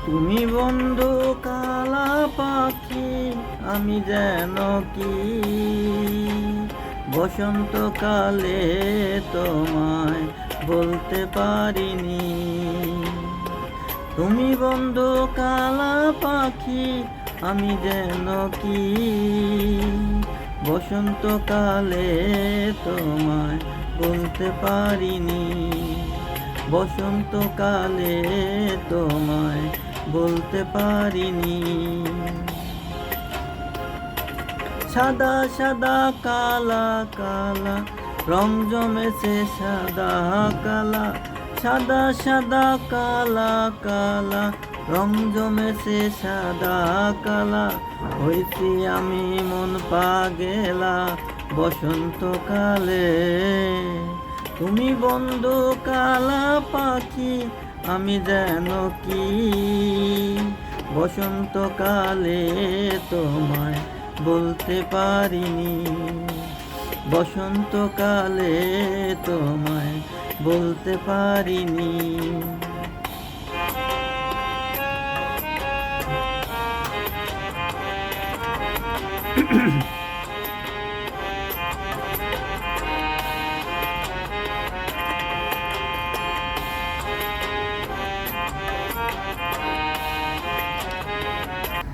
তুমি বন্ধু কালা পাখি, আমি যেন কি বসন্তকালে তোমায় বলতে পারিনি। তুমি বন্ধু কালা পাখি, আমি যেন কি বসন্তকালে তোমায় বলতে পারিনি। বসন্তকালে তোমায় বলতে পারিনি। সাদা সাদা কালা কালা রং জমেছে সাদা কালা, সাদা সাদা কালা কালা রং জমেছে সাদা কালা। হইছি আমি মন পাগেলা বসন্তকালে। তুমি বন্ধু কালা পাখি, আমি যেন কি বসন্তকালে তোমায় বলতে পারিনি। বসন্তকালে তোমায় বলতে পারিনি।